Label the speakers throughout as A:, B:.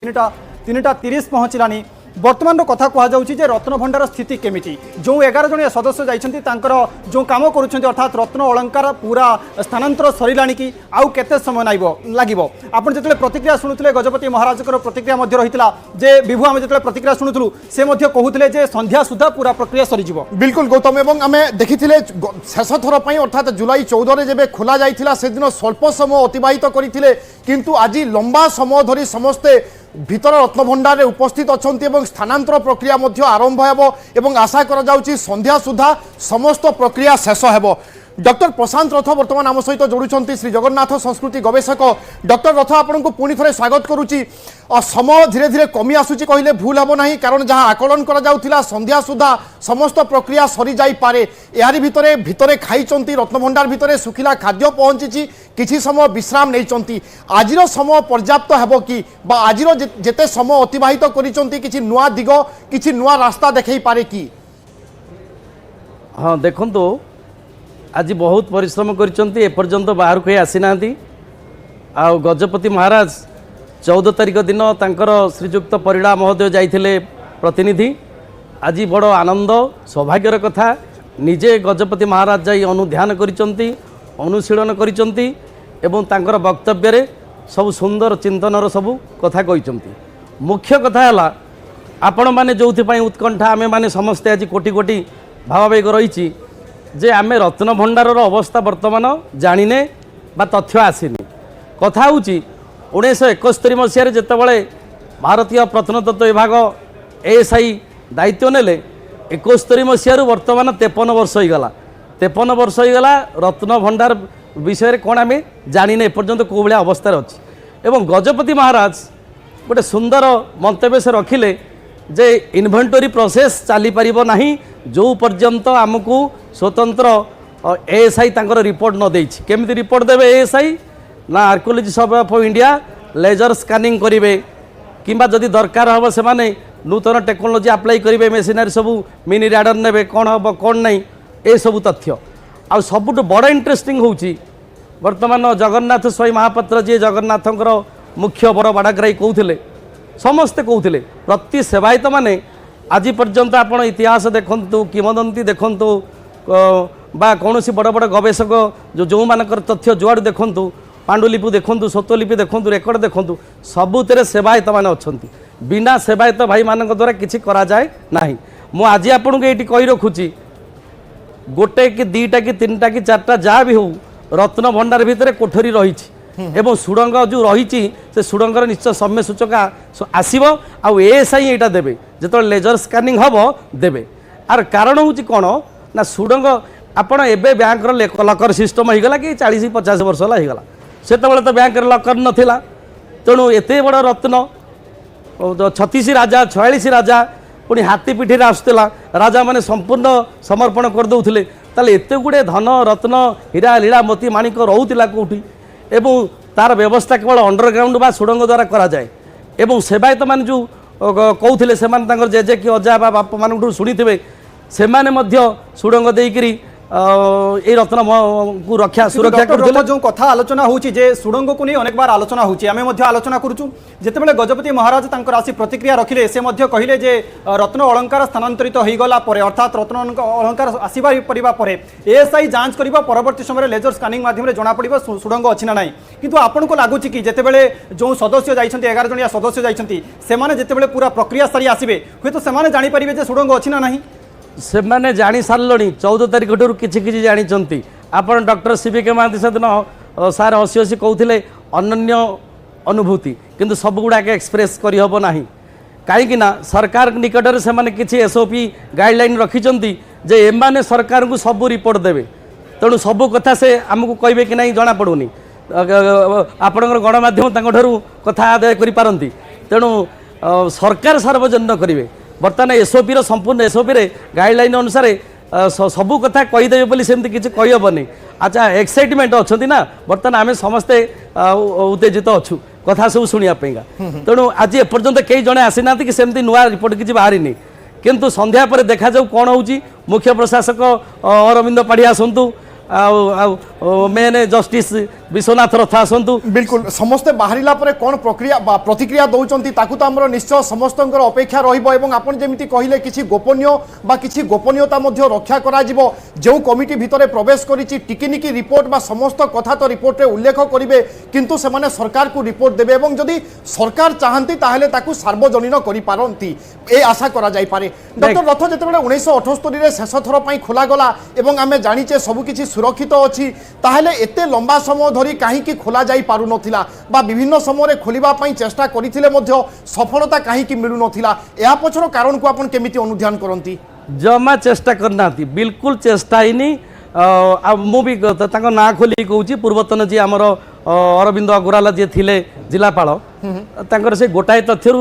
A: तीनटा 30 पहुँचलानी बर्तमान कथा कहुचे रत्न भंडार स्थिति केमिटी जो 11 जन सदस्य जाइछन्ति जो काम करुछन्ति अर्थात रत्न अलंकार पूरा स्थानांतर सरिलाणी कि आउ केते समय लागिबो आपण जेतले प्रतिक्रिया शुणुले गजपति महाराज प्रतिक्रिया मध्य रहितला जे विभु आमे जेतले प्रतिक्रिया शुणुथुलु से मध्य कहूथिले जे संध्या सुधा पूरा प्रक्रिया सरिजिबो।
B: बिल्कुल गौतम एवं आमे देखिथिले शेष थर पई अर्थात जुलाई 14 रे जेबे खोला जाइथिला से दिन स्वल्प समय अतिबाहित करिथिले किंतु आज लंबा समय धरी समस्ते भीतर रत्न भंडार उपस्थित अच्छा स्थानांतर प्रक्रिया आरंभ हो आशा करा जाउची संध्या सुधा समस्त प्रक्रिया शेष हो। डॉक्टर प्रशांत रथ वर्तमान आम सहित जोड़ुंट श्री जगन्नाथ संस्कृति गवेषक डॉक्टर रथ आपन को पुणी थे स्वागत करुच्ची। समय धीरे धीरे कमी आसूची कहले भूल हम ना कारण जहाँ आकलन करा जाउथिला संध्या सुधा समस्त प्रक्रिया सरी जाई पारे यारी भितरे भितरे खाइचंती रत्न भंडार भितरे सुखिला खाद्य पहुंची किछि समय विश्राम नैचंती आजिर समय पर्याप्त हेबो कि बा आजिर जेते समय अतिबाहित करिचंती किछि नुआ दिग किछि नुआ रास्ता देखै पारे कि।
C: हाँ देखंतो आज बहुत परिश्रम करिचंती एपर्यंत बाहर को आसी नांती आ गजपति महाराज 14 तारिख दिन तांकर श्रीजुक्त परिड़ा महोदय जाइथिले प्रतिनिधि आज बड़ आनंद सौभाग्यर कथा निजे गजपति महाराज जाई अनुध्यान करिचंती अनुशीलन करिचंती एवं तांकर वक्तव्य रे सब सुंदर चिंतनर सब कथा कहिचंती। मुख्य कथा है आपण माने जोथि पई उत्कंठा आमे माने समस्ते आज कोटी कोटी भावावेग रही जे आमे रत्न भंडार अवस्था वर्तमान जानिने बा तथ्य आसीनी कथा होची 1971 मसीह जितेबाला भारतीय प्रत्नतत्व विभाग एएसआई दायित्व नेले 71 मसीह वर्तमान 53 वर्ष होगला 53 वर्ष होगला रत्न भंडार विषय कौन आम जानिने एपर्यंत कौ भाया अवस्था अच्छी एवं गजपति महाराज गोटे सुंदर मंतव्य से रखिले जे इन्वेंटरी प्रोसेस चली पारिबो नाही जो पर्यंत आमको स्वतंत्र एएसआई तांकर रिपोर्ट न देछि। केमिति रिपोर्ट देबे एएसआई ना archaeology survey of India laser scanning करेंगे किंबा जदि दरकार हम से माने नूतन टेक्नोलोजी अप्लाई करेंगे मेसिनरी सब मिनी राडर ने कौन हम कौन नहीं ए सब तथ्य आ सबुठ बड़ इंटरेस्टिंग होची वर्तमान जगन्नाथ स्वाई महापात्र जी जगन्नाथंकर मुख्य बड़ बाड़ाग्राही कहते समस्ते कहते प्रति सेवायत माने आज पर्यंत आपण इतिहास देखंतु किंवदंती देखंतु बा कौन बड़ बड़ गवेषक जो मानकर तथ्य जुआड़ देखंतु पांडुलिपि देखंतु स्वतलिपि देखंतु रेकर्ड देखंतु सबुतरे सेवायत माने अछंती बिना सेवायत भाई मानक द्वारा किछि करा जाए नाही। मु आज आपन को एटी कहि रखुची गोटे कि दीटा कि तीनटा कि चारटा जहाँ भी हो रत्न भंडार भितर कोठरी रही एवं सुड़ंग जो रही से सुड़ंगर निश्चय सम्य सूचका आसब आएसआई यहाँ देवे जो लेजर स्कानिंग हम देवे आर कारण हूँ कौन ना सुड़ंग आपड़ एवं बैंक लकर सिस्टम होगा कि 40-50 वर्ष होगा से तो बैंक लकर नाला तेणु एत बड़ रत्न 36 राजा 46 राजा पुणी हाथी पिठी आसूला राजा मैंने संपूर्ण समर्पण करदे ताले एत गुड़े धन रत्न हीरा लीला मोती माणिक रोला कौटी एवं तार व्यवस्था केवल अंडरग्राउंड बा सुड़ंग द्वारा करा जाए एवं सेवायत मान जो कहते से जेजे कि अजा बा बाप मान शुणी थे से सुड़ंग देकरी ए रत्न को रक्षा सुरक्षा
A: कर जो कथा आलोचना होची जे सुड़ंग को नहीं अनेक बार आलोचना होची आमे मध्य आलोचना करूछु जेतेबेले गजपति महाराज तांकर आसी प्रतिक्रिया रखिले से मध्य कहिले जे रत्न अलंकार स्थानांतरित हो गला परे अर्थात रत्न अलंकार आसीबा परिबा परे एएसआई जांच करिबा परवर्ती समय लेजर स्कानिंग माध्यम रे जणा पड़िबो सुड़ंग अछि ना नाही किंतु आपन को लागुची कि जेतेबेले जो सदस्य जाइछन्ती 11 जणिया सदस्य जाइछन्ती से माने जेतेबेले पूरा प्रक्रिया सारी आसीबे होय तो से माने जानि परिबे जे सुड़ंग अछि ना नाही
C: से मैंने जानी सारे 14 तारिख ठूँ कि जानी आप डॉक्टर सीबीके महांती सेदिन सार हसी हसी कहते अनन्य अनुभूति किंतु सब गुड़ाक एक्सप्रेस करहब ना कहीं सरकार निकट से किसी एसओपी गाइडलाइन रखिंट जे एमाने सरकार को सब रिपोर्ट देवे तेणु सब कथा से आमको कहे कि नहीं जना पड़ूनी आपणकर गणमाध्यम ठारू कथा आदाय करें तेणु सरकार सार्वजनिक करेंगे बर्तमान एसओपी संपूर्ण एसओपी गाइडलाइन अनुसार सबू कथा कहीदेवे बोली सेमती किसी कहीहबनी। अच्छा एक्साइटमेंट अच्छा ना बर्तमान आम समस्ते उत्तेजित अच्छु कथा सब शुणापी तेणु आज एपर्यंत कई जड़े आसी ना कि सेमती नुआ रिपोर्ट किसी बाहरी किंतु संध्या पर देखा जाऊ कौन हो मुख्य प्रशासक अरविंद पाढ़ी आसतु मेन जस्टिस विश्वनाथ रथ आसतु
B: बिल्कुल समस्ते बाहरिला परे कोन प्रक्रिया बा प्रतिक्रिया दउचंती ताकू तो हमरो निश्चय समस्तंकर अपेक्षा रहिबो एवं आपण जेमिति कहिले किछि गोपनीय बा किछि गोपनीयता मध्ये रक्षा करा जिवो जो कमिटी भितरे प्रवेश करिछि टिकिनिकी रिपोर्ट बा समस्त कथा तो रिपोर्ट रे उल्लेख करिवे किंतु से माने सरकार को रिपोर्ट देबे एवं जदि सरकार चाहंती ताहेले ताकू सार्वजनीन करि पारंती ए आशा करा जाई पारे डॉक्टर रथ जेतेबेले 1978 रे शेष थर पई खोला गला एवं आमे जानिचे सब किछि सुरक्षित अछि ताहेले एते लंबा समय धरी कहीं खोला जाई पारु नथिला बा विभिन्न समय खोलिबा पई चेष्टा करिथिले मध्य सफलता कहीं मिलु नथिला या पछर कारण को आपण केमिति अनुध्यान करंती
C: जमा चेष्टा करना बिल्कुल चेष्टा ही मु भी ना खोली कहूँ पूर्वतन जी आमर अरविंद अग्रवाल जी थे जिलापाल से गोटाए तथ्य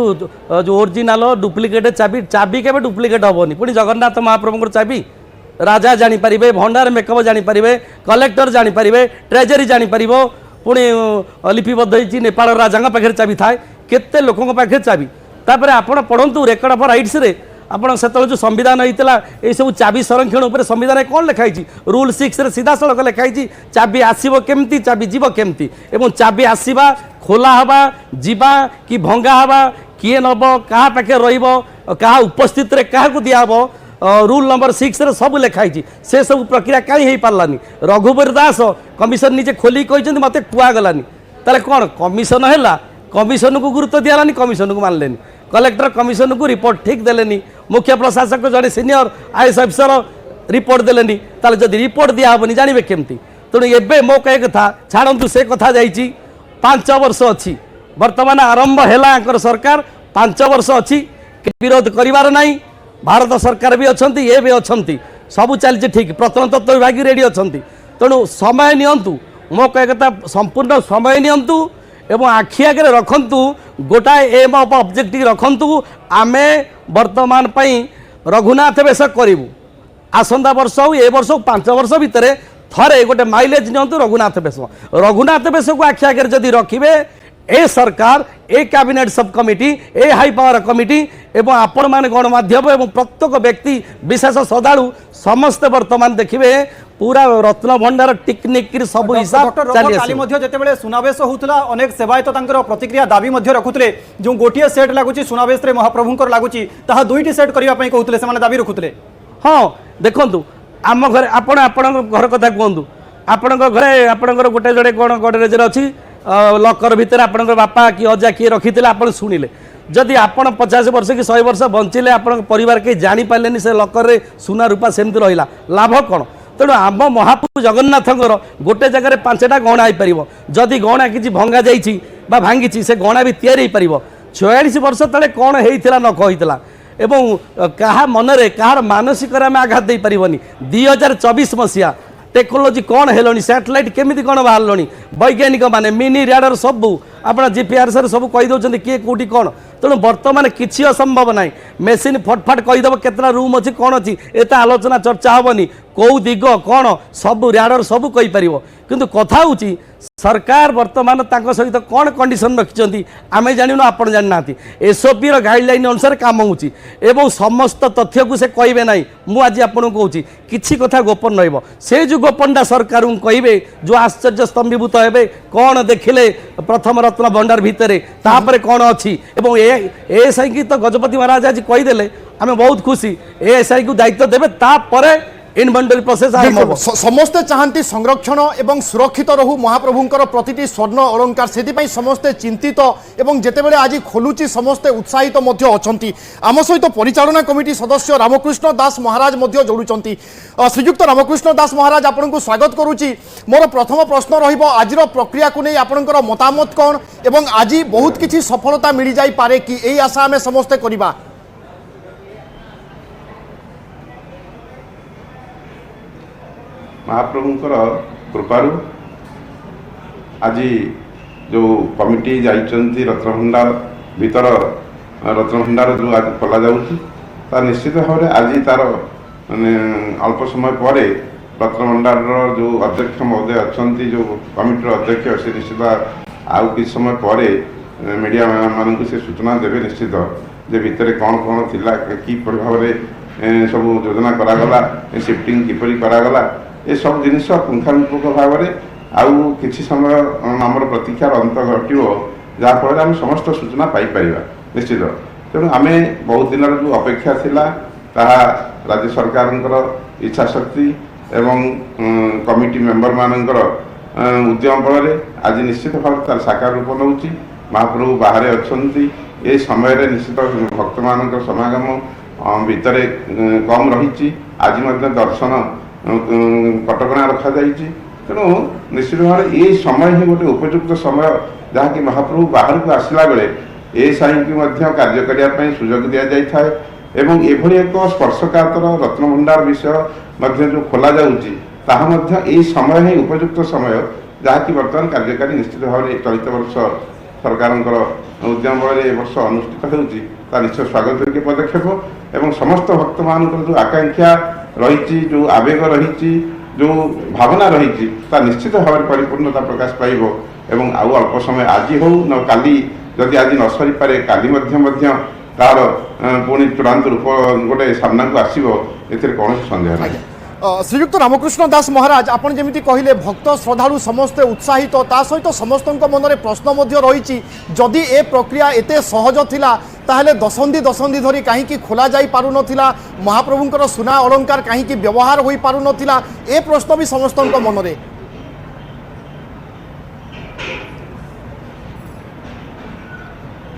C: जो ओरिजिनाल डुप्लिकेट चाबी चाबी के डुप्लिकेट हेनी पुणी जगन्नाथ महाप्रभु चाबी राजा जानीपर भंडार मेकअप जानीपर कलेक्टर जानीपर ट्रेजरी जानीपर पुणी लिपिबद्ध हो नेपाल राजा पाखे चाबी थाए केते लोकों पाखे चाबी तापर आपण पढ़ंतु रेकर्ड ऑफ राइट्स रे आपण से जो संविधान होता ये सब चाबी संरक्षण उपर संविधान कौन लिखाई रूल 6 रे सीधा सड़क लिखाई चाबी आसब केमती चाबी जीव केमती एवं चाबी आसवा खोला हवा जीवा कि भंगा हवा किए नब क्या पाखे रहा उपस्थित रे क्या दिहब रूल नंबर 6 रे सब लिखाई से सब प्रक्रिया कहीं हो पारानी रघुवीर दास कमिशन निजे खोली कहते मत कुआगलानी ताले कौन कमिशन है कमिशन को गुरुत्व दिगलानी कमिशन को मानलेनी कलेक्टर कमिशन को रिपोर्ट ठीक देलेनी मुख्य प्रशासक जड़े सीनियर आईएएस अफिसर रिपोर्ट देलेनी ताले जदि रिपोर्ट दिहबनी जानवे केमती तेणु एबे मो कहे कथा छाड़ू से कथा जाइए 5 वर्ष अच्छी बर्तमान आरंभ है सरकार 5 वर्ष अच्छी विरोध करिवार नहीं भारत सरकार भी अच्छा ये भी अच्छा सब चलती ठीक प्रत्न तत्व विभाग रेडी अच्छा तेणु समय नियंतु मो कहे कथा संपूर्ण समय नियंतु एवं आखि आगे रखंतु गोटाए एम ऑफ ऑब्जेक्टिव रखंतु आमे वर्तमान पई रघुनाथ बेश करूँ आसंता वर्ष हो ए वर्ष 5 वर्ष भितर थरे गोटे माइलेज नियंतु रघुनाथ बेश को आखि आगे जदि रखिबे ए सरकार ए कैबिनेट सब कमिटी ए हाई पावर कमिटी एवं आपण मान गणमाध्यम एवं प्रत्येक व्यक्ति विशेष श्रद्धालु समस्त वर्तमान देखिए पूरा रत्न भंडार टिकनिक सब हिसाब
A: जिते सुनावेश होता अनेक सेवायत प्रतिक्रिया दाबी रखुले जो गोटे सेट लगुच सुनावेश महाप्रभुंर लगुच दुईटी सेट करने कहते हैं दाबी रखुले
C: हाँ देखु आम घर आपण घर कथा कहतु आपण घरे आपणकर गोटे जोड़े कौन गडरेजर अच्छी लकर भितर आपण बापा कि अजा किए रखी आप शुणिले जदि आप 50 वर्ष कि 100 वर्ष बंचिले आपण परिवार के जापारे से लकर रे सुना रूपा सेमती रहा लाभ कौन तेणु आम महाप्रभु जगन्नाथर गोटे जगह 5टा गहना हो पार जदि गहना किसी भंगा जाइए भांगी से गहना भी तैयारी हो 46 वर्ष तले कौन होता न कहता एवं क्या मनरे कहार मानसिक आघात दे पारनी 2024 मसीहा टेक्नोलोजी कौन है सैटेलाइट केमी कौन बाहर वैज्ञानिक माने मिनी राडर सबू आप जीपीआर सर सब कहीदे किए कौटी कौन तेणु बर्तमान किसी असंभव ना मेसीन फटफाट कहीदेव केतना रूम अच्छी कौन अच्छी एत आलोचना चर्चा हेनी कौ दिग कौन सब राडर सब कहीपर किंतु कथा हूँ सरकार वर्तमान सहित कौन कंडीशन रखिंट आम जानू आप जाना एसओपी गाइडलाइन अनुसार काम हो समस्त तथ्य को से कहे ना मुझे आपको कहूँ किसी कथा गोपन से जो गोपनटा सरकार कहे जो आश्चर्य स्तंभीभूत हे कौन देखिले प्रथम रत्न भंडार भितर तापर कौन अच्छी एएसआई की तो गजपति महाराज आज कहीदेले आम बहुत खुशी एएसआई को दायित्व देवे तापर इन्वेंटरी प्रोसेस आरंभ
B: समस्ते चाहती संरक्षण एवं सुरक्षित रहू महाप्रभुंकर प्रतिटी स्वर्ण अलंकार से समस्ते चिंतित एवं जितेबाला आज खोलुची समस्ते उत्साहित अच्छा आम सहित परिचालना कमिटी सदस्य रामकृष्ण दास महाराज जोड़ुंट श्रीजुक्त रामकृष्ण दास महाराज आपन को स्वागत करुच्ची मोर प्रथम प्रश्न आज प्रक्रिया को नहीं आपंकर मतामत कौन एवं आज बहुत किसी सफलता मिल जाई पारे कि यही आशा आम समस्ते करवा
D: महाप्रभुंकर कृपारू आज जो कमिटी जाइछन्ति रत्नभंडार भीतर रत्नभंडार जो आज खोला जाऊँगी निश्चित भाव आज तार माने अल्प समय पर रत्नभंडार जो अध्यक्ष महोदय अच्छा जो कमिटर अध्यक्ष से निश्चित आउ कि समय पर मीडिया मानक से सूचना देवे निश्चित जे भितर कौन कौन थिला कि भाव सब योजना करागला शिफ्टिंग किपरि करागला ଏସବୁ ଜିନିଷ ପୁଙ୍ଖାନୁପୁଙ୍ଖ ଭାବରେ ଆଉ କିଛି ସମୟ ଆମର ପ୍ରତୀକ୍ଷାର ଅନ୍ତ ଘଟିବ, ଯାହାଫଳରେ ଆମେ ସମସ୍ତ ସୂଚନା ପାଇପାରିବା ନିଶ୍ଚିତ। ତେଣୁ ଆମେ ବହୁତ ଦିନର ଯେଉଁ ଅପେକ୍ଷା ଥିଲା ତାହା ରାଜ୍ୟ ସରକାରଙ୍କର ଇଚ୍ଛାଶକ୍ତି ଏବଂ କମିଟି ମେମ୍ବରମାନଙ୍କର ଉଦ୍ୟମ ବଳରେ ଆଜି ନିଶ୍ଚିତ ଭାବରେ ତାର ସାକାର ରୂପ ନେଉଛି। ମହାପ୍ରଭୁ ବାହାରେ ଅଛନ୍ତି, ଏ ସମୟରେ ନିଶ୍ଚିତ ଭକ୍ତମାନଙ୍କର ସମାଗମ ଭିତରେ କମ୍ ରହିଛି। ଆଜି ମଧ୍ୟ ଦର୍ଶନ କଟକଣା ରଖାଯାଇଛି। ତେଣୁ ନିଶ୍ଚିତ ଭାବରେ ଏଇ ସମୟ ହିଁ ଗୋଟେ ଉପଯୁକ୍ତ ସମୟ, ଯାହାକି ମହାପ୍ରଭୁ ବାହାରକୁ ଆସିଲା ବେଳେ ଏ ସାହିକି ମଧ୍ୟ କାର୍ଯ୍ୟ କରିବା ପାଇଁ ସୁଯୋଗ ଦିଆଯାଇଥାଏ। ଏବଂ ଏଭଳି ଏକ ସ୍ପର୍ଶକାତର ରତ୍ନଭଣ୍ଡାର ବିଷୟ ମଧ୍ୟ ଯେଉଁ ଖୋଲାଯାଉଛି ତାହା ମଧ୍ୟ ଏହି ସମୟ ହିଁ ଉପଯୁକ୍ତ ସମୟ, ଯାହାକି ବର୍ତ୍ତମାନ କାର୍ଯ୍ୟକାରୀ ନିଶ୍ଚିତ ଭାବରେ ଚଳିତ ବର୍ଷ ସରକାରଙ୍କର ଉଦ୍ୟମ ବଳରେ ଏ ବର୍ଷ ଅନୁଷ୍ଠିତ ହେଉଛି। ତା ନିଶ୍ଚୟ ସ୍ୱାଗତଯୋଗ୍ୟ ପଦକ୍ଷେପ ଏବଂ ସମସ୍ତ ଭକ୍ତମାନଙ୍କର ଯେଉଁ ଆକାଂକ୍ଷା ରହିଛି, ଯେଉଁ ଆବେଗ ରହିଛି, ଯେଉଁ ଭାବନା ରହିଛି, ତା ନିଶ୍ଚିତ ଭାବରେ ପରିପୂର୍ଣ୍ଣତା ପ୍ରକାଶ ପାଇବ। ଏବଂ ଆଉ ଅଳ୍ପ ସମୟ ଆଜି ହେଉ ନ କାଲି, ଯଦି ଆଜି ନ ସରିପାରେ କାଲି ମଧ୍ୟ ତାର ପୁଣି ଚୂଡ଼ାନ୍ତ ରୂପ ଗୋଟେ ସାମ୍ନାକୁ ଆସିବ, ଏଥିରେ କୌଣସି ସନ୍ଦେହ ନାହିଁ।
B: ଶ୍ରୀଯୁକ୍ତ ରାମକୃଷ୍ଣ ଦାସ ମହାରାଜ, ଆପଣ যেমিতি কহিলে ভক্ত শ্রদ্ধাড়ু সমস্তে উৎসাহিত, তা সহিত সমস্ত মନରେ প্রশ্ন মধ্য রয়েছে, যদি এ প্রক্রিয়া এতে সহজ লা তাহলে দশন্ধি ধরি কাহিঁকি খোলা যাই পারু নথিলা, মহাপ্রভুঙ্কর সুনা অলঙ্কার কাহিঁকি ব্যবহার হই পারু নথিলা, এ প্রশ্ন বি সমস্ত মନରେ।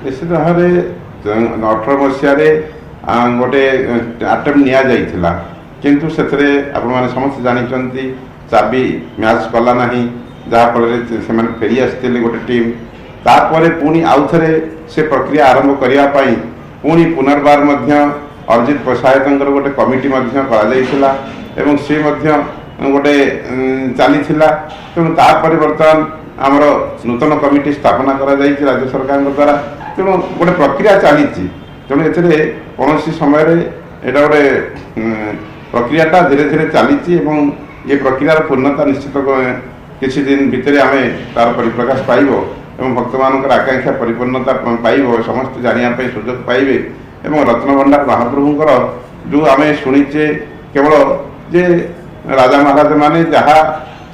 D: ନିଶ୍ଚିତ ଭାବରେ 18 ମସିହାରେ ଗୋଟେ ଆଟେମ୍ପ ନିଆଯାଇଥିଲା, କିନ୍ତୁ ସେଥିରେ ଆପଣମାନେ ସମସ୍ତେ ଜାଣିଛନ୍ତି ଚାବି ମ୍ୟାଚ୍ କଲା ନାହିଁ, ଯାହାଫଳରେ ସେମାନେ ଫେରି ଆସିଥିଲେ ଗୋଟେ ଟିମ୍। ତାପରେ ପୁଣି ଆଉଥରେ ସେ ପ୍ରକ୍ରିୟା ଆରମ୍ଭ କରିବା ପାଇଁ ପୁଣି ପୁନର୍ବାର ମଧ୍ୟ ଅର୍ଜିତ ପଟ୍ଟନାୟକଙ୍କର ଗୋଟେ କମିଟି ମଧ୍ୟ କରାଯାଇଥିଲା ଏବଂ ସେ ମଧ୍ୟ ଗୋଟେ ଚାଲିଥିଲା। ତେଣୁ ତାପରେ ବର୍ତ୍ତମାନ ଆମର ନୂତନ କମିଟି ସ୍ଥାପନା କରାଯାଇଛି ରାଜ୍ୟ ସରକାରଙ୍କ ଦ୍ୱାରା। ତେଣୁ ଗୋଟେ ପ୍ରକ୍ରିୟା ଚାଲିଛି। ତେଣୁ ଏଥିରେ କୌଣସି ସମୟରେ ଏଇଟା ଗୋଟେ ପ୍ରକ୍ରିୟାଟା ଧୀରେ ଧୀରେ ଚାଲିଛି ଏବଂ ଏ ପ୍ରକ୍ରିୟାର ପୂର୍ଣ୍ଣତା ନିଶ୍ଚିତ କିଛି ଦିନ ଭିତରେ ଆମେ ତାର ପରିପ୍ରକାଶ ପାଇବ ଏବଂ ଭକ୍ତମାନଙ୍କର ଆକାଂକ୍ଷା ପରିପୂର୍ଣ୍ଣତା ପାଇବ, ସମସ୍ତେ ଜାଣିବା ପାଇଁ ସୁଯୋଗ ପାଇବେ। ଏବଂ ରତ୍ନଭଣ୍ଡାର ମହାପ୍ରଭୁଙ୍କର ଯେଉଁ ଆମେ ଶୁଣିଛେ କେବଳ ଯେ ରାଜା ମହାରାଜ ମାନେ ଯାହା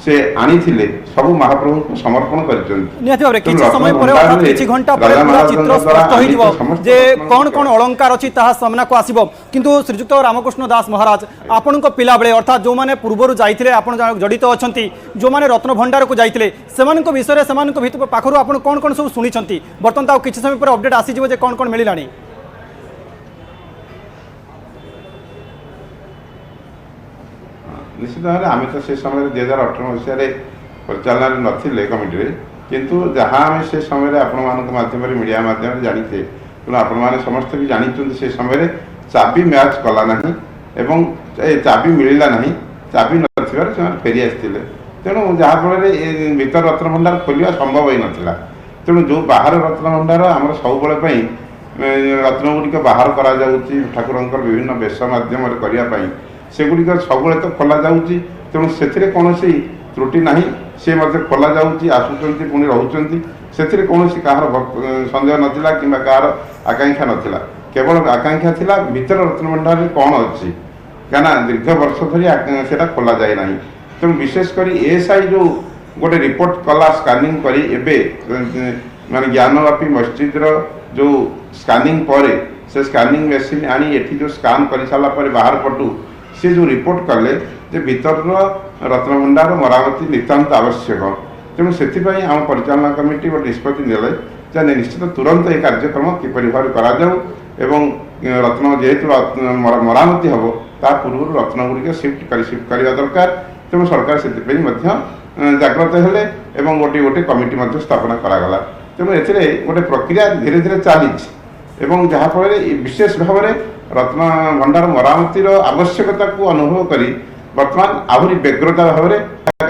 D: ସେ ଆଣିଥିଲେ ସବୁ ମହାପ୍ରଭୁଙ୍କୁ ସମର୍ପଣ କରିଛନ୍ତି।
A: ନିହାତି ଭାବରେ କିଛି ସମୟ ପରେ ଅର୍ଥାତ୍ କିଛି ଘଣ୍ଟା ପରେ ପୁରା ଚିତ୍ର ସ୍ପଷ୍ଟ ହୋଇଯିବ ଯେ କ'ଣ କ'ଣ ଅଳଙ୍କାର ଅଛି ତାହା ସାମ୍ନାକୁ ଆସିବ। କିନ୍ତୁ ଶ୍ରୀଯୁକ୍ତ ରାମକୃଷ୍ଣ ଦାସ ମହାରାଜ, ଆପଣଙ୍କ ପିଲାବେଳେ ଅର୍ଥାତ୍ ଯେଉଁମାନେ ପୂର୍ବରୁ ଯାଇଥିଲେ, ଆପଣ ଜଡ଼ିତ ଅଛନ୍ତି, ଯେଉଁମାନେ ରତ୍ନଭଣ୍ଡାରକୁ ଯାଇଥିଲେ, ସେମାନଙ୍କ ବିଷୟରେ ସେମାନଙ୍କ ପାଖରୁ ଆପଣ କ'ଣ କ'ଣ ସବୁ ଶୁଣିଛନ୍ତି? ବର୍ତ୍ତମାନ ତ ଆଉ କିଛି ସମୟ ପରେ ଅପଡେଟ୍ ଆସିଯିବ ଯେ କ'ଣ କ'ଣ ମିଳିଲାଣି।
D: ନିଶ୍ଚିତ ଭାବରେ ଆମେ ତ ସେ ସମୟରେ 2018 ମସିହାରେ ପରିଚାଳନାରେ ନଥିଲେ କମିଟିରେ, କିନ୍ତୁ ଯାହା ଆମେ ସେ ସମୟରେ ଆପଣମାନଙ୍କ ମାଧ୍ୟମରେ ମିଡ଼ିଆ ମାଧ୍ୟମରେ ଜାଣିଛେ, ତେଣୁ ଆପଣମାନେ ସମସ୍ତେ ବି ଜାଣିଛନ୍ତି ସେ ସମୟରେ ଚାବି ମ୍ୟାଚ୍ କଲା ନାହିଁ ଏବଂ ଚାବି ମିଳିଲା ନାହିଁ, ଚାବି ନଥିବାରୁ ସେମାନେ ଫେରି ଆସିଥିଲେ। ତେଣୁ ଯାହାଫଳରେ ଏ ଭିତର ରତ୍ନଭଣ୍ଡାର ଖୋଲିବା ସମ୍ଭବ ହୋଇନଥିଲା। ତେଣୁ ଯେଉଁ ବାହାର ରତ୍ନଭଣ୍ଡାର ଆମର ସବୁବେଳେ ପାଇଁ ରତ୍ନଗୁଡ଼ିକ ବାହାର କରାଯାଉଛି ଠାକୁରଙ୍କର ବିଭିନ୍ନ ବେଶ ମାଧ୍ୟମରେ କରିବା ପାଇଁ, ସେଗୁଡ଼ିକ ସବୁବେଳେ ତ ଖୋଲାଯାଉଛି। ତେଣୁ ସେଥିରେ କୌଣସି ତ୍ରୁଟି ନାହିଁ, ସେ ମଧ୍ୟ ଖୋଲାଯାଉଛି, ଆସୁଛନ୍ତି, ପୁଣି ରହୁଛନ୍ତି। ସେଥିରେ କୌଣସି କାହାର ସନ୍ଦେହ ନଥିଲା କିମ୍ବା କାହାର ଆକାଂକ୍ଷା ନଥିଲା। କେବଳ ଆକାଂକ୍ଷା ଥିଲା ଭିତର ରତ୍ନଭଣ୍ଡାରରେ କ'ଣ ଅଛି, କାହିଁକିନା ଦୀର୍ଘ ବର୍ଷ ଧରି ସେଇଟା ଖୋଲାଯାଏ ନାହିଁ। ତେଣୁ ବିଶେଷ କରି ଏଏସ୍ଆଇ ଯେଉଁ ଗୋଟେ ରିପୋର୍ଟ କଲା ସ୍କାନିଂ କରି, ଏବେ ମାନେ ଜ୍ଞାନବାପୀ ମସଜିଦର ଯେଉଁ ସ୍କାନିଂ ପରେ ସେ ସ୍କାନିଂ ମେସିନ୍ ଆଣି ଏଠି ଯେଉଁ ସ୍କାନ୍ କରିସାରିଲା ପରେ ବାହାର ପଟୁ ସେ ଯେଉଁ ରିପୋର୍ଟ କଲେ ଯେ ଭିତରର ରତ୍ନଭଣ୍ଡାର ମରାମତି ନିତାନ୍ତ ଆବଶ୍ୟକ। ତେଣୁ ସେଥିପାଇଁ ଆମ ପରିଚାଳନା କମିଟି ଗୋଟେ ନିଷ୍ପତ୍ତି ନେଲେ ଯେ ନିଶ୍ଚିତ ତୁରନ୍ତ ଏ କାର୍ଯ୍ୟକ୍ରମ କିପରି ଭାବରେ କରାଯାଉ ଏବଂ ରତ୍ନ ଯେହେତୁ ମରାମତି ହେବ ତା ପୂର୍ବରୁ ରତ୍ନଗୁଡ଼ିକ ସିଫ୍ଟ କରିବା ଦରକାର। ତେଣୁ ସରକାର ସେଥିପାଇଁ ମଧ୍ୟ ଜାଗ୍ରତ ହେଲେ ଏବଂ ଗୋଟେ କମିଟି ମଧ୍ୟ ସ୍ଥାପନା କରାଗଲା। ତେଣୁ ଏଥିରେ ଗୋଟେ ପ୍ରକ୍ରିୟା ଧୀରେ ଧୀରେ ଚାଲିଛି ଏବଂ ଯାହାଫଳରେ ବିଶେଷ ଭାବରେ ରତ୍ନଭଣ୍ଡାର ମରାମତିର ଆବଶ୍ୟକତାକୁ ଅନୁଭବ କରି ବର୍ତ୍ତମାନ ଆହୁରି ବ୍ୟଗ୍ରତା ଭାବରେ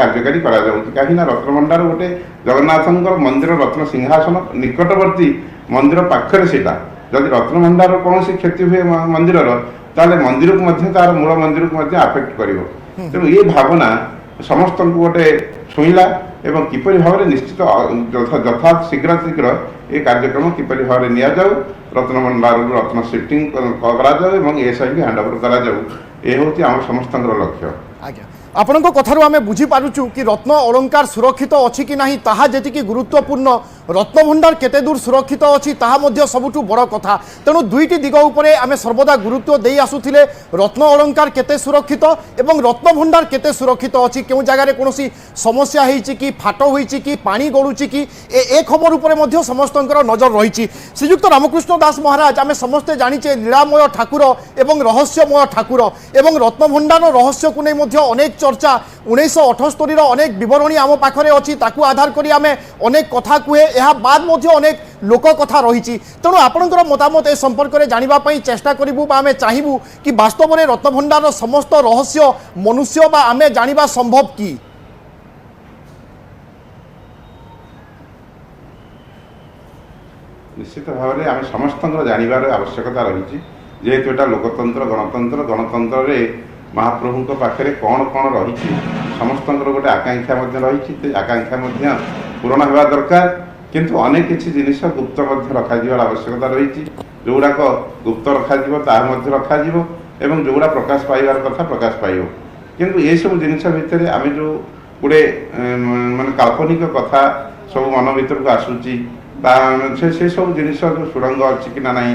D: କାର୍ଯ୍ୟକାରୀ କରାଯାଉଛି। କାହିଁକିନା ରତ୍ନଭଣ୍ଡାର ଗୋଟେ ଜଗନ୍ନାଥଙ୍କର ମନ୍ଦିର ରତ୍ନ ସିଂହାସନ ନିକଟବର୍ତ୍ତୀ ମନ୍ଦିର ପାଖରେ ସେଇଟା। ଯଦି ରତ୍ନଭଣ୍ଡାର କୌଣସି କ୍ଷତି ହୁଏ ମନ୍ଦିରର, ତାହେଲେ ମନ୍ଦିରକୁ ମଧ୍ୟ ତାର ମୂଳ ମନ୍ଦିରକୁ ମଧ୍ୟ ଆଫେକ୍ଟ କରିବ। ତେଣୁ ଏ ଭାବନା ସମସ୍ତଙ୍କୁ ଗୋଟେ ଛୁଇଁଲା ଏବଂ କିପରି ଭାବରେ ନିଶ୍ଚିତ ଯଥା ଶୀଘ୍ର ଏ କାର୍ଯ୍ୟକ୍ରମ କିପରି ଭାବରେ ନିଆଯାଉ, ରତ୍ନଭଣ୍ଡାରରୁ ରତ୍ନ ସିଫ୍ଟିଂ କରାଯାଉ ଏବଂ ଏଏସ୍ଆଇକି ହ୍ୟାଣ୍ଡ ଓଭର କରାଯାଉ, ଏ ହେଉଛି ଆମର ସମସ୍ତଙ୍କର ଲକ୍ଷ୍ୟ।
B: ଆଜ୍ଞା। ଆପଣଙ୍କ କଥାରୁ ଆମେ ବୁଝିପାରୁଛୁ କି ରତ୍ନ ଅଳଙ୍କାର ସୁରକ୍ଷିତ ଅଛି କି ନାହିଁ ତାହା ଯେତିକି ଗୁରୁତ୍ୱପୂର୍ଣ୍ଣ ରତ୍ନଭଣ୍ଡାର କେତେ ଦୂର ସୁରକ୍ଷିତ ଅଛି ତାହା ମଧ୍ୟ ସବୁଠୁ ବଡ଼ କଥା। ତେଣୁ ଦୁଇଟି ଦିଗ ଉପରେ ଆମେ ସର୍ବଦା ଗୁରୁତ୍ୱ ଦେଇ ଆସୁଥିଲେ, ରତ୍ନ ଅଳଙ୍କାର କେତେ ସୁରକ୍ଷିତ ଏବଂ ରତ୍ନଭଣ୍ଡାର କେତେ ସୁରକ୍ଷିତ ଅଛି, କେଉଁ ଜାଗାରେ କୌଣସି ସମସ୍ୟା ହେଇଛି କି, ଫାଟ ହୋଇଛି କି, ପାଣି ଗଳୁଛି କି, ଏ ଖବର ଉପରେ ମଧ୍ୟ ସମସ୍ତଙ୍କର ନଜର ରହିଛି। ଶ୍ରୀଯୁକ୍ତ ରାମକୃଷ୍ଣ ଦାସ ମହାରାଜ, ଆମେ ସମସ୍ତେ ଜାଣିଛେ লীଳାମୟ ଠାକୁର ଏବଂ ରହସ୍ୟମୟ ଠାକୁର এবং রত্নভণ্ডার রহস্যকু নেই মধ্যে অনেক চর্চা 1978 অনেক বিবরণী আম পাখে অছি, তাকে আধার করে আমি অনেক কথা কুহে, এহা বাদ মধ্যে অনেক লোক কথা রয়েছে। তেমন আপনার মতামত এ সম্পর্কে জাঁয়া চেষ্টা করবু বা আমি চাহিবু কি বাস্তবরে রত্নভণ্ডার সমস্ত রহস্য মনুষ্য বা আমি জাঁয়া সম্ভব কি?
D: নিশ্চিত ভাবে আমি সমস্ত জাঁবার আবশ্যকতা রয়েছে, যেহেতু এটা লোকতন্ত্র গণতন্ত্রে মহাপ্রভুঙ্ পাখে কণ কণ রয়েছে সমস্তর গোটে আকাঙ্ক্ষা রয়েছে, আকাঙ্ক্ষা পূরণ হওয়া দরকার। কিন্তু অনেক কিছু জিনিস গুপ্ত রখাযার আবশ্যকতা রয়েছে, যেগুড়া গুপ্ত রখাযিব তাহা রখাযিব এবং যেগুড়া প্রকাশ পাইবার কথা প্রকাশ পাইব। কিন্তু এইসব জিনিস ভিতরে আমি যে গোটে মানে কাল্পনিক কথা সব মন ভিতরক আসুচি, সেই সব জিনিস সুড়ঙ্গ অছি কি না নাই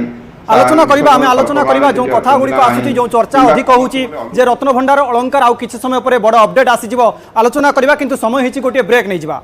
A: আলোচনা করিবা, আমি আলোচনা করিবা যে কথা গুড়িক আসুচি, যে চর্চা অধিক হচ্ছে যে রত্নভণ্ডার অলঙ্কার আউ কিছু সময় পরে বড় অপডেট আসিଯିବ, আলোচনা করিবা। কিন্তু সময় হয়েছে গোটিয়ে ব্রেক নেই যা।